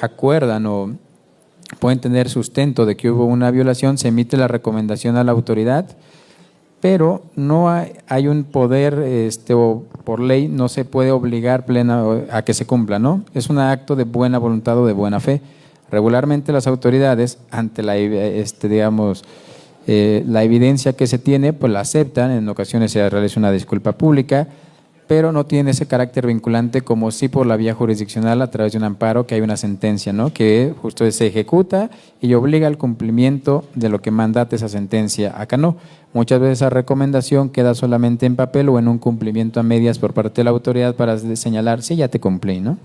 acuerdan o pueden tener sustento de que hubo una violación, se emite la recomendación a la autoridad, pero no hay un poder o por ley no se puede obligar a que se cumpla, ¿no? Es un acto de buena voluntad o de buena fe. Regularmente las autoridades, ante la evidencia que se tiene, pues la aceptan, en ocasiones se realiza una disculpa pública, pero no tiene ese carácter vinculante como sí por la vía jurisdiccional a través de un amparo, que hay una sentencia, ¿no? Que justo se ejecuta y obliga al cumplimiento de lo que mandata esa sentencia. Acá no. Muchas veces esa recomendación queda solamente en papel o en un cumplimiento a medias por parte de la autoridad para señalar, sí, ya te cumplí, ¿no?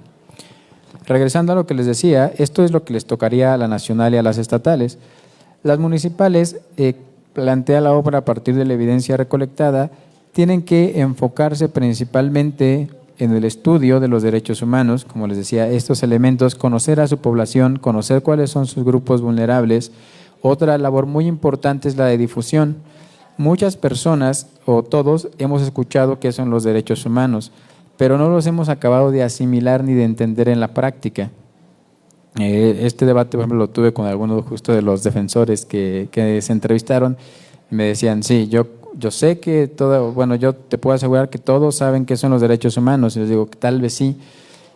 Regresando a lo que les decía, esto es lo que les tocaría a la nacional y a las estatales. Las municipales, plantea la obra a partir de la evidencia recolectada, tienen que enfocarse principalmente en el estudio de los derechos humanos, como les decía, estos elementos, conocer a su población, conocer cuáles son sus grupos vulnerables. Otra labor muy importante es la de difusión. Muchas personas, o todos, hemos escuchado qué son los derechos humanos, pero no los hemos acabado de asimilar ni de entender en la práctica. Este debate, por ejemplo, lo tuve con algunos justo de los defensores que se entrevistaron y me decían, sí, yo sé que yo te puedo asegurar que todos saben qué son los derechos humanos. Y les digo, tal vez sí,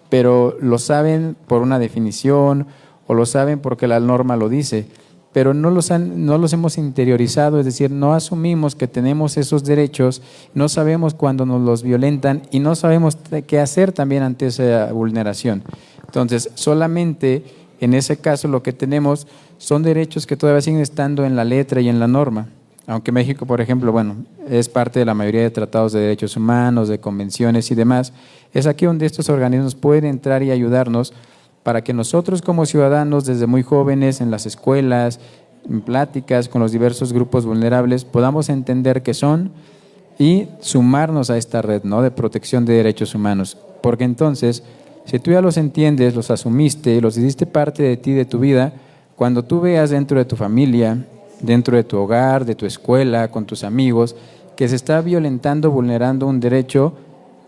pero lo saben por una definición o lo saben porque la norma lo dice, pero no los hemos interiorizado, es decir, no asumimos que tenemos esos derechos, no sabemos cuándo nos los violentan y no sabemos qué hacer también ante esa vulneración. Entonces, solamente en ese caso lo que tenemos son derechos que todavía siguen estando en la letra y en la norma. Aunque México, por ejemplo, es parte de la mayoría de tratados de derechos humanos, de convenciones y demás, es aquí donde estos organismos pueden entrar y ayudarnos para que nosotros como ciudadanos, desde muy jóvenes, en las escuelas, en pláticas con los diversos grupos vulnerables, podamos entender qué son y sumarnos a esta red, ¿no?, de protección de derechos humanos. Porque entonces, si tú ya los entiendes, los asumiste, los hiciste parte de ti, de tu vida, cuando tú veas dentro de tu familia, dentro de tu hogar, de tu escuela, con tus amigos, que se está violentando, vulnerando un derecho,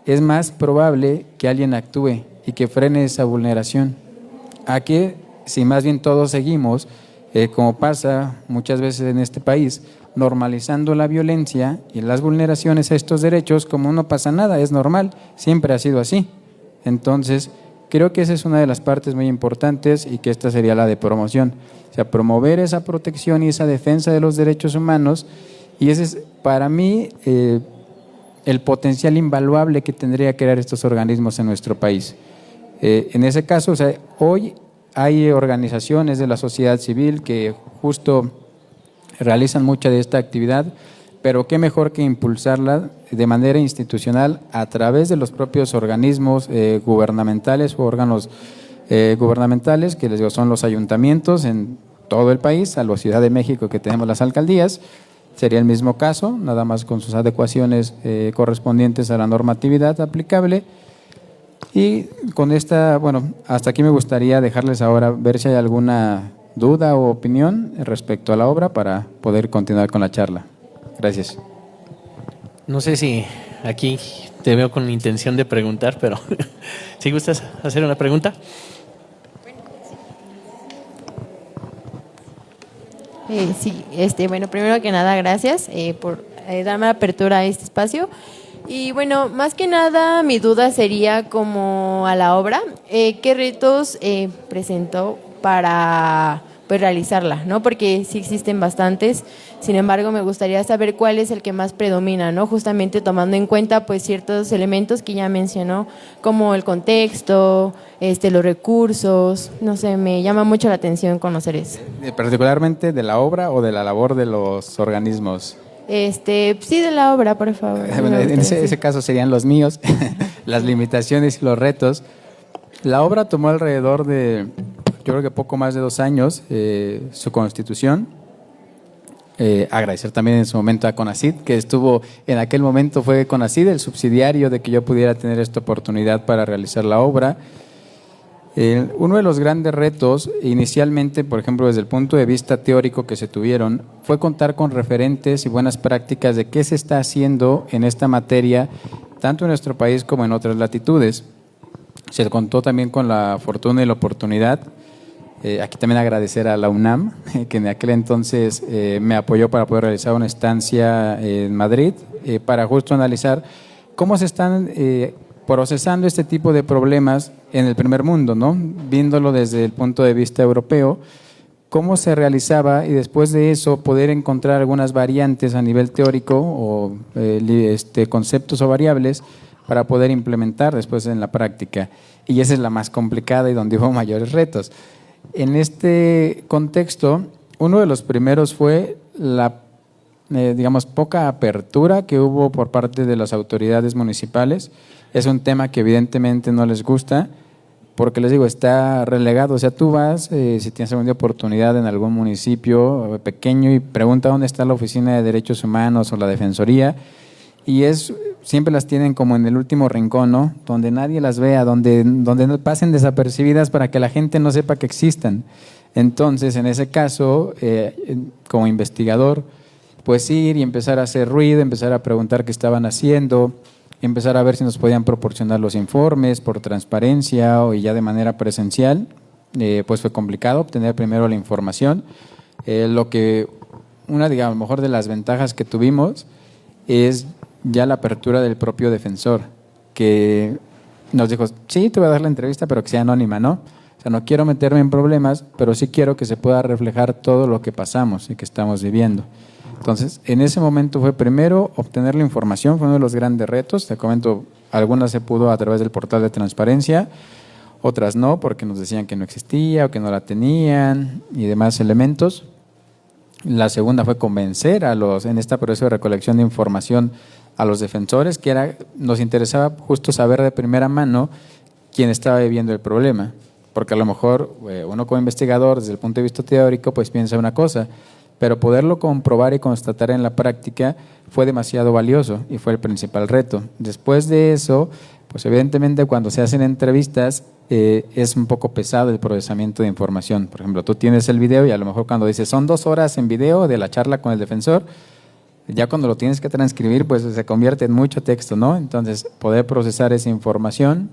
es más probable que alguien actúe y que frene esa vulneración. A que si más bien todos seguimos, como pasa muchas veces en este país, normalizando la violencia y las vulneraciones a estos derechos, como no pasa nada, es normal, siempre ha sido así. Entonces, creo que esa es una de las partes muy importantes y que esta sería la de promoción. O sea, promover esa protección y esa defensa de los derechos humanos, y ese es para mí el potencial invaluable que tendría que crear estos organismos en nuestro país. En ese caso, o sea, hoy hay organizaciones de la sociedad civil que justo realizan mucha de esta actividad, pero qué mejor que impulsarla de manera institucional a través de los propios organismos gubernamentales o órganos gubernamentales, que les digo son los ayuntamientos en todo el país, a la Ciudad de México que tenemos las alcaldías, sería el mismo caso, nada más con sus adecuaciones correspondientes a la normatividad aplicable. Y con esta, hasta aquí me gustaría dejarles ahora ver si hay alguna duda o opinión respecto a la obra para poder continuar con la charla. Gracias. No sé si aquí te veo con intención de preguntar, pero si gustas hacer una pregunta. Sí, primero que nada, gracias por darme apertura a este espacio. Y más que nada mi duda sería como a la obra, ¿qué retos presentó para realizarla, ¿no? Porque sí existen bastantes, sin embargo me gustaría saber cuál es el que más predomina, ¿no? Justamente tomando en cuenta pues ciertos elementos que ya mencionó, como el contexto, los recursos, no sé, me llama mucho la atención conocer eso. ¿Particularmente de la obra o de la labor de los organismos? Sí, de la obra, por favor. En ese caso serían los míos, las limitaciones y los retos. La obra tomó alrededor de, yo creo que poco más de 2 años, su constitución. Agradecer también en su momento a CONACYT, que estuvo, en aquel momento fue CONACYT el subsidiario de que yo pudiera tener esta oportunidad para realizar la obra. Uno de los grandes retos, inicialmente, por ejemplo, desde el punto de vista teórico que se tuvieron, fue contar con referentes y buenas prácticas de qué se está haciendo en esta materia, tanto en nuestro país como en otras latitudes. Se contó también con la fortuna y la oportunidad. Aquí también agradecer a la UNAM, que en aquel entonces me apoyó para poder realizar una estancia en Madrid, para justo analizar cómo se están procesando este tipo de problemas en el primer mundo, ¿no? Viéndolo desde el punto de vista europeo, cómo se realizaba y después de eso poder encontrar algunas variantes a nivel teórico o conceptos o variables para poder implementar después en la práctica. Y esa es la más complicada y donde hubo mayores retos. En este contexto, uno de los primeros fue la, digamos, poca apertura que hubo por parte de las autoridades municipales. Es un tema que evidentemente no les gusta, porque les digo, está relegado. O sea, tú vas, si tienes alguna oportunidad en algún municipio pequeño y pregunta dónde está la Oficina de Derechos Humanos o la Defensoría, y siempre las tienen como en el último rincón, ¿no? Donde nadie las vea, donde no pasen desapercibidas para que la gente no sepa que existan. Entonces, en ese caso, como investigador, pues ir y empezar a hacer ruido, empezar a preguntar qué estaban haciendo, empezar a ver si nos podían proporcionar los informes por transparencia o ya de manera presencial. Pues fue complicado obtener primero la información. Una, digamos, a lo mejor de las ventajas que tuvimos es ya la apertura del propio defensor, que nos dijo, sí, te voy a dar la entrevista, pero que sea anónima, ¿no? O sea, no quiero meterme en problemas, pero sí quiero que se pueda reflejar todo lo que pasamos y que estamos viviendo. Entonces, en ese momento fue primero obtener la información, fue uno de los grandes retos. Te comento, algunas se pudo a través del portal de transparencia, otras no, porque nos decían que no existía o que no la tenían y demás elementos. La segunda fue convencer en este proceso de recolección de información a los defensores, nos interesaba justo saber de primera mano quién estaba viviendo el problema, porque a lo mejor uno como investigador desde el punto de vista teórico pues piensa una cosa, pero poderlo comprobar y constatar en la práctica fue demasiado valioso y fue el principal reto. Después de eso, pues evidentemente cuando se hacen entrevistas es un poco pesado el procesamiento de información. Por ejemplo, tú tienes el video y a lo mejor cuando dices son 2 horas en video de la charla con el defensor, ya cuando lo tienes que transcribir pues se convierte en mucho texto, ¿no? Entonces poder procesar esa información,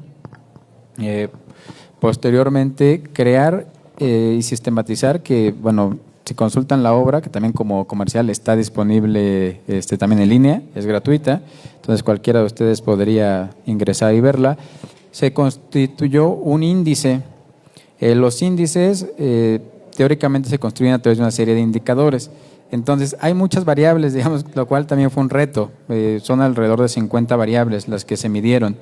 posteriormente crear y sistematizar que, bueno, si consultan la obra, que también como comercial está disponible también en línea, es gratuita, entonces cualquiera de ustedes podría ingresar y verla. Se constituyó un índice. Los índices teóricamente se construyen a través de una serie de indicadores. Entonces hay muchas variables, digamos, lo cual también fue un reto. Son alrededor de 50 variables las que se midieron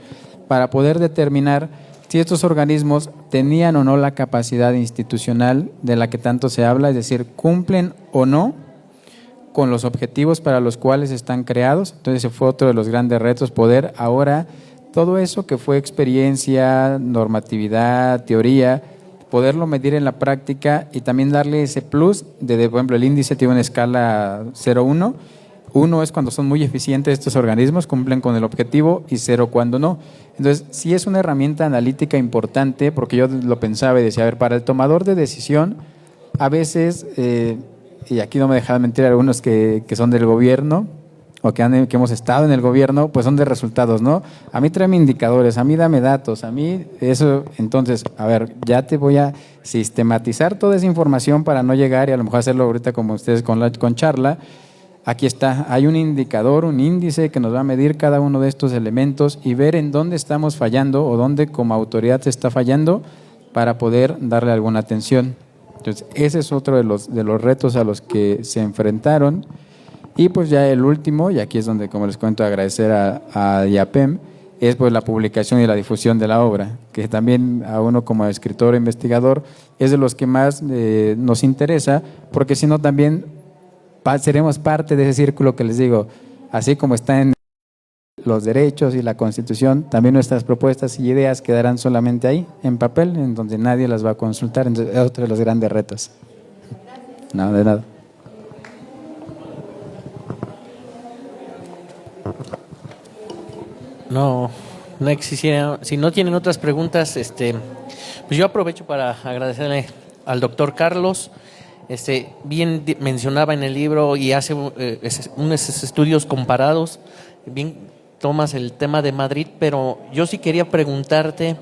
para poder determinar si estos organismos tenían o no la capacidad institucional de la que tanto se habla, es decir, cumplen o no con los objetivos para los cuales están creados. Entonces ese fue otro de los grandes retos, poder ahora todo eso que fue experiencia, normatividad, teoría, poderlo medir en la práctica y también darle ese plus por ejemplo, el índice tiene una escala 0-1. 1 es cuando son muy eficientes estos organismos, cumplen con el objetivo, y 0 cuando no. Entonces, sí es una herramienta analítica importante, porque yo lo pensaba y decía, a ver, para el tomador de decisión, a veces, y aquí no me dejan mentir algunos que son del gobierno, o que hemos estado en el gobierno, pues son de resultados, ¿no? A mí tráeme indicadores, a mí dame datos, a mí eso. Entonces, a ver, ya te voy a sistematizar toda esa información para no llegar y a lo mejor hacerlo ahorita como ustedes con charla. Aquí está, hay un indicador, un índice que nos va a medir cada uno de estos elementos y ver en dónde estamos fallando o dónde como autoridad se está fallando para poder darle alguna atención. Entonces, ese es otro de los retos a los que se enfrentaron. Y pues ya el último, y aquí es donde, como les cuento, agradecer a IAPEM, es pues la publicación y la difusión de la obra, que también a uno como escritor e investigador es de los que más nos interesa, porque si no también seremos parte de ese círculo que les digo, así como está en los derechos y la Constitución, también nuestras propuestas y ideas quedarán solamente ahí, en papel, en donde nadie las va a consultar. Entonces es otro de los grandes retos. No, de nada. No existiera. Si no tienen otras preguntas, pues yo aprovecho para agradecerle al doctor Carlos. Bien mencionaba en el libro y hace unos estudios comparados. Bien tomas el tema de Madrid, pero yo sí quería preguntarte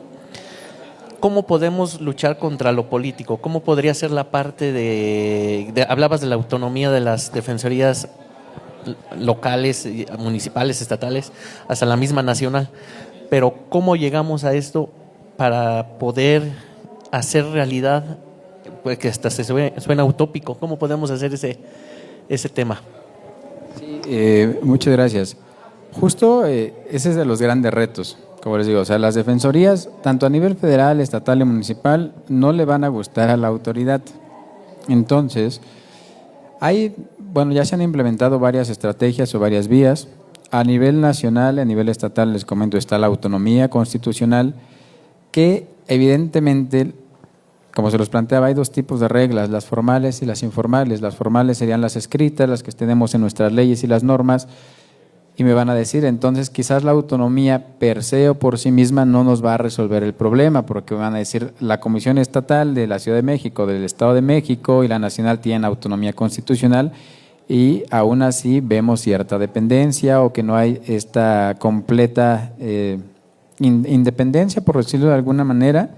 ¿cómo podemos luchar contra lo político? ¿Cómo podría ser la parte hablabas de la autonomía de las defensorías locales, municipales, estatales, hasta la misma nacional? Pero ¿cómo llegamos a esto para poder hacer realidad, pues que hasta suena utópico? ¿Cómo podemos hacer ese tema? Sí, muchas gracias. Justo ese es de los grandes retos, como les digo, o sea, las defensorías, tanto a nivel federal, estatal y municipal, no le van a gustar a la autoridad. Entonces, ya se han implementado varias estrategias o varias vías. A nivel nacional, a nivel estatal, les comento, está la autonomía constitucional, que evidentemente, como se los planteaba, hay dos tipos de reglas, las formales y las informales. Las formales serían las escritas, las que tenemos en nuestras leyes y las normas, y me van a decir, entonces quizás la autonomía per se o por sí misma no nos va a resolver el problema, porque van a decir, la Comisión Estatal de la Ciudad de México, del Estado de México y la nacional tienen autonomía constitucional, y aún así vemos cierta dependencia o que no hay esta completa independencia, por decirlo de alguna manera.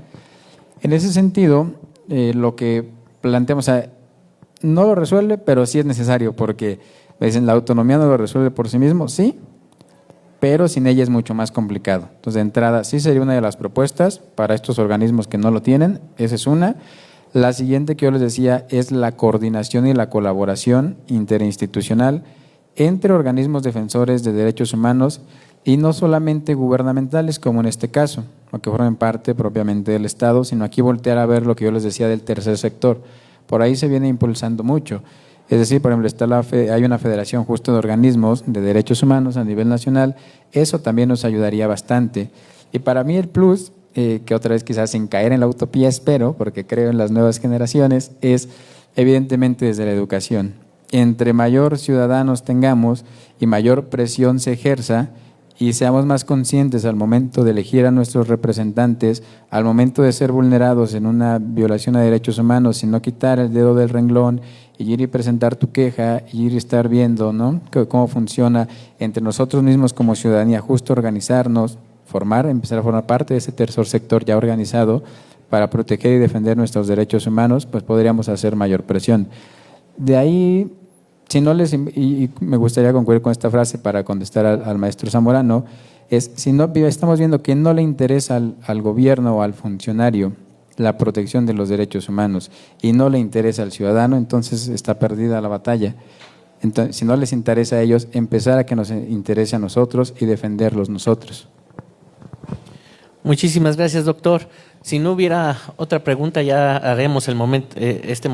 En ese sentido, lo que planteamos, o sea, no lo resuelve, pero sí es necesario, porque me dicen, la autonomía no lo resuelve por sí mismo, sí, pero sin ella es mucho más complicado. Entonces, de entrada, sí sería una de las propuestas para estos organismos que no lo tienen, esa es una. La siguiente que yo les decía es la coordinación y la colaboración interinstitucional entre organismos defensores de derechos humanos y no solamente gubernamentales, como en este caso, o que formen parte propiamente del Estado, sino aquí voltear a ver lo que yo les decía del tercer sector. Por ahí se viene impulsando mucho. Es decir, por ejemplo, hay una federación justo de organismos de derechos humanos a nivel nacional, eso también nos ayudaría bastante. Y para mí el plus, que otra vez quizás sin caer en la utopía espero, porque creo en las nuevas generaciones, es evidentemente desde la educación. Entre mayor ciudadanos tengamos y mayor presión se ejerza, y seamos más conscientes al momento de elegir a nuestros representantes, al momento de ser vulnerados en una violación a derechos humanos, sin no quitar el dedo del renglón y ir y presentar tu queja y ir y estar viendo, ¿no?, cómo funciona entre nosotros mismos como ciudadanía, justo organizarnos, empezar a formar parte de ese tercer sector ya organizado para proteger y defender nuestros derechos humanos, pues podríamos hacer mayor presión. De ahí, si no les, y me gustaría concluir con esta frase para contestar al maestro Zamorano, es, si no estamos viendo que no le interesa al gobierno o al funcionario la protección de los derechos humanos y no le interesa al ciudadano, entonces está perdida la batalla. Entonces, si no les interesa a ellos, empezar a que nos interese a nosotros y defenderlos nosotros. Muchísimas gracias, doctor. Si no hubiera otra pregunta, ya haremos este momento